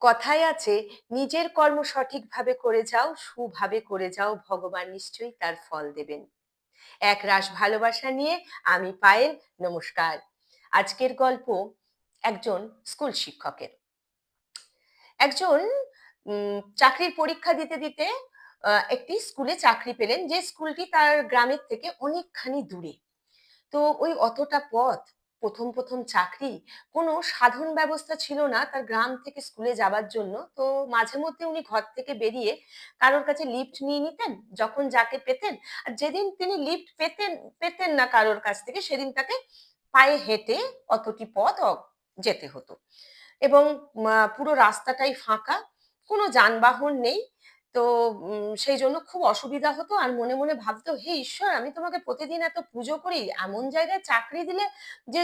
কথায় আছে, নিজের কর্ম সঠিকভাবে করে যাও, সুভাবে করে যাও, ভগবান নিশ্চয়ই তার ফল দেবেন। একরাশ ভালোবাসা নিয়ে আমি পায়েল, নমস্কার। আজকের গল্প একজন স্কুল শিক্ষকের। একজন চাকরির পরীক্ষা দিতে দিতে একটি স্কুলে চাকরি পেলেন, যে স্কুলটি তার গ্রামের থেকে অনেকখানি দূরে। তো ওই অতটা পথ, প্রথম চাকরি, কোনো সাধন ব্যবস্থা ছিল না তার গ্রাম থেকে স্কুলে যাবার জন্য। তো মাঝে মধ্যে উনি ঘর থেকে বেরিয়ে কারোর কাছে লিফট নিয়ে নিতেন যখন যাকে পেতেন। আর যেদিন তিনি লিফট পেতেন না কারোর কাছ থেকে, সেদিন তাকে পায়ে হেঁটে অতটি পথ যেতে হতো। এবং পুরো রাস্তাটাই ফাঁকা, কোনো যানবাহন নেই। তো সেই জন্য খুব অসুবিধা হতো। আর মনে মনে ভাবতো, হে ঈশ্বর, আমি তোমাকে প্রতিদিন এত পুজো করি, এমন জায়গায় চাকরি দিলে যে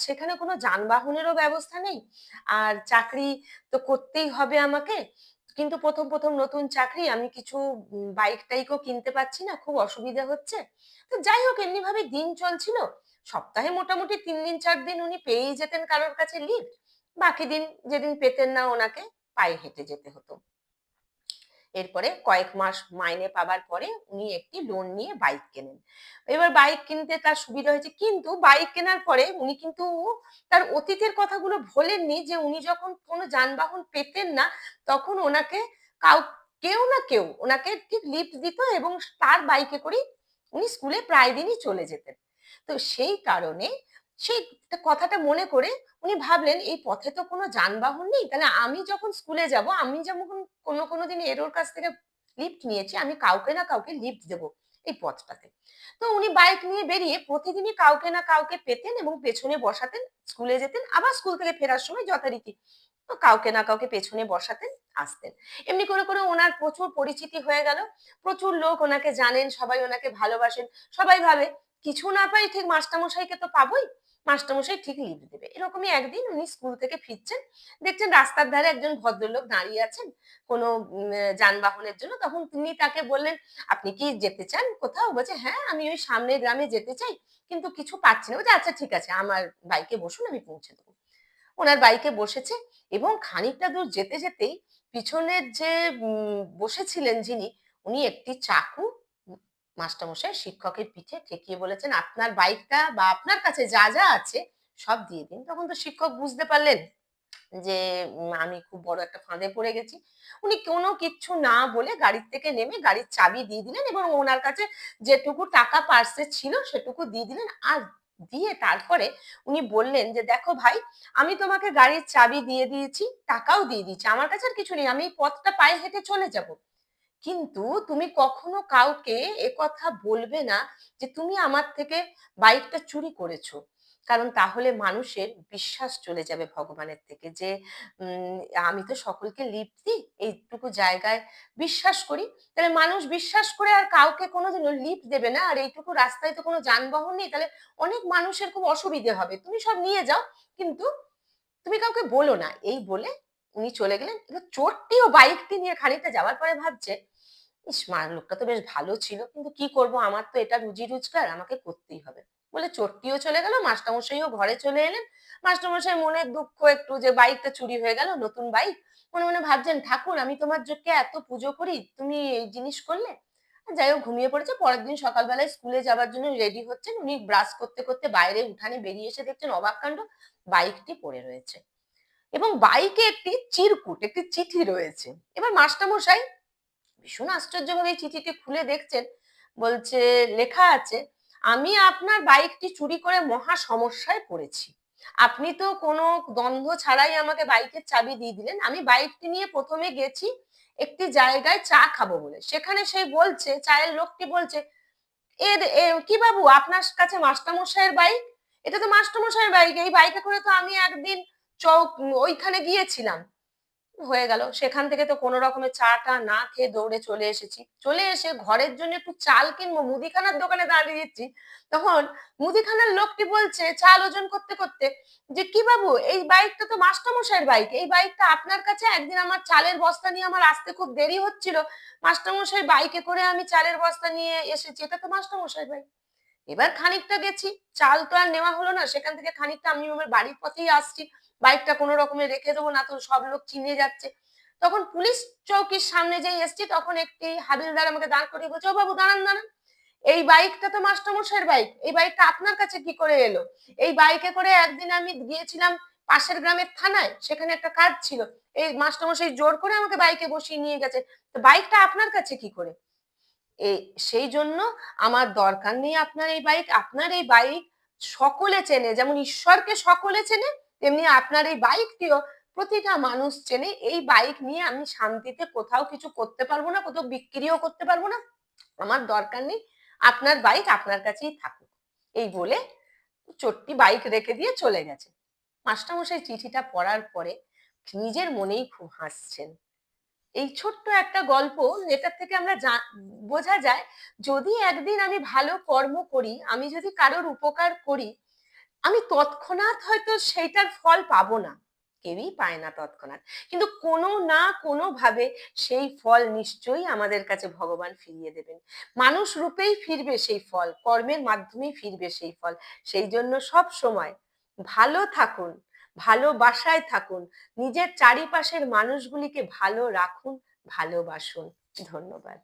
সেখানে কোনো যানবাহনেরও ব্যবস্থা নেই, আর চাকরি তো করতেই হবে আমাকে। কিন্তু প্রথম নতুন চাকরি, আমি কিছু বাইক টাইকও কিনতে পারছি না, খুব অসুবিধা হচ্ছে। তো যাই হোক, এমনি ভাবে দিন চলছিল। সপ্তাহে মোটামুটি 3 দিন 4 দিন উনি পেয়েই যেতেন কারোর কাছে লিফট। বাকি দিন, যেদিন পেতেন না, ওনাকে পায়ে হেঁটে যেতে হতো। এরপরে কয়েক মাস মাইনে পাবার পরে উনি একটি লোন নিয়ে বাইক কেনেন। এবার বাইক কিনতে তার সুবিধা হয়েছে, কিন্তু বাইক কেনার পরে উনি কিন্তু তার অতীতের কথাগুলো ভোলেননি, যে উনি যখন কোনো যানবাহন পেতেন না, তখন ওনাকে কাউ কেউ না কেউ ওনাকে ঠিক লিফট দিত, এবং তার বাইকে করে উনি স্কুলে প্রায় দিনই চলে যেতেন। তো সেই কারণে সেই কথাটা মনে করে উনি ভাবলেন, এই পথে তো কোনো যানবাহন নেই, তাহলে আমি যখন স্কুলে যাব, আমি যেমন কোনো দিন এর কাছ থেকে লিফট নিয়েছি, আমি কাউকে না কাউকে লিফট দেব এই পথটাতে। তো উনি বাইক নিয়ে বেরিয়ে প্রতিদিনই কাউকে না কাউকে পেতেন এবং পেছনে বসাতেন, স্কুলে যেতেন, আবার স্কুল থেকে ফেরার সময় যথারীতি তো কাউকে না কাউকে পেছনে বসাতেন, আসতেন। এমনি করে করে ওনার প্রচুর পরিচিতি হয়ে গেল। প্রচুর লোক ওনাকে জানেন, সবাই ওনাকে ভালোবাসেন। সবাই ভাবে, কিছু না পাই ঠিক মাস্টারমশাইকে তো পাবোই, মাস্টারমশাই ঠিক লিফট দেবে। এরকমই একদিন উনি স্কুল থেকে ফিরছেন, দেখছেন রাস্তার ধারে একজন ভদ্রলোক দাঁড়িয়ে আছেন কোনো যানবাহনের জন্য। তখন তিনি তাকে বললেন, আপনি কি যেতে চান কোথাও? বলছে, হ্যাঁ, আমি ওই সামনের গ্রামে যেতে চাই, কিন্তু কিছু পাচ্ছি না। বলছে, আচ্ছা ঠিক আছে, আমার বাইকে বসুন, আমি পৌঁছে দেবো। ওনার বাইকে বসেছে, এবং খানিকটা দূর যেতে যেতেই পিছনের যে বসেছিলেন যিনি, উনি একটি চাকু মাস্টারমশাই শিক্ষকের পিঠে ঠেকিয়ে বলেছেন, আপনার বাইকটা বা আপনার কাছে যা যা আছে সব দিয়ে দিন। তখন তো শিক্ষক বুঝতে পারলেন যে আমি খুব বড় একটা ফাঁদে পড়ে গেছি। উনি কোনো কিচ্ছু না বলে গাড়ির থেকে নেমে গাড়ির চাবি দিয়ে দিলেন, এবং ওনার কাছে যেটুকু টাকা পার্সে ছিল সেটুকু দিয়ে দিলেন। আর দিয়ে তারপরে উনি বললেন যে, দেখো ভাই, আমি তোমাকে গাড়ির চাবি দিয়ে দিয়েছি, টাকাও দিয়ে দিয়েছি, আমার কাছে আর কিছু নেই, আমি এই পথটা পায়ে হেঁটে চলে যাব। কিন্তু তুমি কখনো কাউকে একথা বলবে না যে তুমি আমার থেকে বাইকটা চুরি করেছো। কারণ তাহলে মানুষের বিশ্বাস চলে যাবে ভগবানের থেকে, যে উম আমি তো সকলকে লিফট দিই, এইটুকু জায়গায় বিশ্বাস করি। তাহলে মানুষ বিশ্বাস করে আর কাউকে কোনোদিনও লিফট দেবে না। আর এইটুকু রাস্তায় তো কোনো যানবাহন নেই, তাহলে অনেক মানুষের খুব অসুবিধে হবে। তুমি সব নিয়ে যাও, কিন্তু তুমি কাউকে বলো না। এই বলে উনি চলে গেলেন। এবার চোরটিও বাইকটি নিয়ে খানিকটা যাওয়ার পরে ভাবছে, ইস, লোকটা তো বেশ ভালো ছিল, কিন্তু কি করব, আমার তো এটা রুজি রোজগার, আমাকে করতেই হবে। বলে চোরটিও চলে গেল, মাস্টারমশাইও ঘরে চলে এলেন। মাস্টারমশাই মনের দুঃখ একটু, যে বাইকটা চুরি হয়ে গেল, নতুন বাইক। মনে মনে ভাবছেন, ঠাকুর, আমি তোমার যোগ্যে এত পুজো করি, তুমি এই জিনিস করলে। যাই হোক, ঘুমিয়ে পড়েছে। পরের দিন সকালবেলায় স্কুলে যাবার জন্য রেডি হচ্ছেন। উনি ব্রাশ করতে করতে বাইরে উঠানে বেরিয়ে এসে দেখছেন, অবাক কাণ্ড, বাইকটি পড়ে রয়েছে, এবং বাইকে একটি চিরকুট, একটি চিঠি রয়েছে। এবার মাস্টারমশাই ভীষণ আশ্চর্যভাবে এই চিঠিটি খুলে দেখছেন। বলছে, লেখা আছে, আমি আপনার বাইকটি চুরি করে মহা সমস্যায় পড়েছি। আপনি তো কোনো দ্বন্দ্ব ছাড়াই আমাকে বাইকের চাবি দিয়ে দিলেন। আমি বাইকটি নিয়ে প্রথমে গেছি একটি জায়গায় চা খাবো বলে, সেখানে সেই বলছে, চায়ের লোকটি বলছে, কি বাবু, আপনার কাছে মাস্টারমশাইয়ের বাইক? এটা তো মাস্টারমশাইয়ের বাইক, এই বাইকে করে তো আমি একদিন চৌক ওইখানে গিয়েছিলাম। হয়ে গেল। সেখান থেকে তো কোনো রকমের চা-টা না খেয়ে দৌড়ে চলে এসেছি। চলে এসে ঘরের জন্য একটু চাল কিনবো, মুদিখানার দোকানে দাঁড়িয়েছি। তখন মুদিখানার লোকটি বলছে, চাল ওজন করতে করতে, যে কি বাবু, এই বাইকটা তো মাস্টারমশাইয়ের বাইক, এই বাইকটা আপনার কাছে, একদিন আমার চালের বস্তা নিয়ে আমার আসতে খুব দেরি হচ্ছিল, মাস্টারমশাই বাইকে করে আমি চালের বস্তা নিয়ে এসেছি, এটা তো মাস্টারমশাইয়ের বাইক। এবার খানিকটা গেছি, চাল তো আর নেওয়া হলো না, সেখান থেকে খানিকটা আমি আমার বাড়ির পথেই আসছি। বাইকটা কোনো রকমে রেখে দেবো, না তো সব লোক চিনে যাচ্ছে। তখন পুলিশ চৌকির সামনে যেই এসছি, তখন একটি হাবিলদার আমাকে দাঁড় করিয়ে বলছে, ও বাবু দাঁড়ান দাঁড়ান, এই বাইকটা তো মাস্টারমশাইয়ের বাইক, এই বাইকটা আপনার কাছে কি করে এলো? এই বাইকে করে একদিন আমি গিয়েছিলাম পাশের গ্রামের থানায়, সেখানে একটা কাজ ছিল, এই মাস্টারমশাই জোর করে আমাকে বাইকে বসিয়ে নিয়ে গেছে, তো বাইকটা আপনার কাছে কি করে? এই সেই জন্য আমার দরকার নেই আপনার এই বাইক। আপনার এই বাইক সকলে চেনে, যেমন ঈশ্বরকে সকলে চেনে, তেমনি আপনার এই বাইকটিও প্রতিটা মানুষ চেনে। এই বাইক নিয়ে আমি শান্তিতে কোথাও কিছু করতে পারবো না, কোথাও বিক্রিও করতে পারবো না, আমার দরকার নেই, আপনার বাইক আপনার কাছেই থাকুক। এই বলে চট্টি বাইক রেখে দিয়ে চলে গেছে। মাস্টারমশাই চিঠিটা পড়ার পরে নিজের মনেই খুব হাসছেন। এই ছোট্ট একটা গল্প, যেটার থেকে আমরা বোঝা যায়, যদি একদিন আমি ভালো কর্ম করি, আমি যদি কারোর উপকার করি, আমি তৎক্ষণাৎ হয়তো সেইটার ফল পাবো না, কেউই পায় না তৎক্ষণাৎ, কিন্তু কোনো না কোনো ভাবে সেই ফল নিশ্চয়ই আমাদের কাছে ভগবান ফিরিয়ে দেবেন। মানুষ রূপেই ফিরবে সেই ফল, কর্মের মাধ্যমেই ফিরবে সেই ফল। সেই জন্য সব সময় ভালো থাকুন, ভালোবাসায় থাকুন, নিজের চারিপাশের মানুষগুলিকে ভালো রাখুন, ভালোবাসুন। ধন্যবাদ।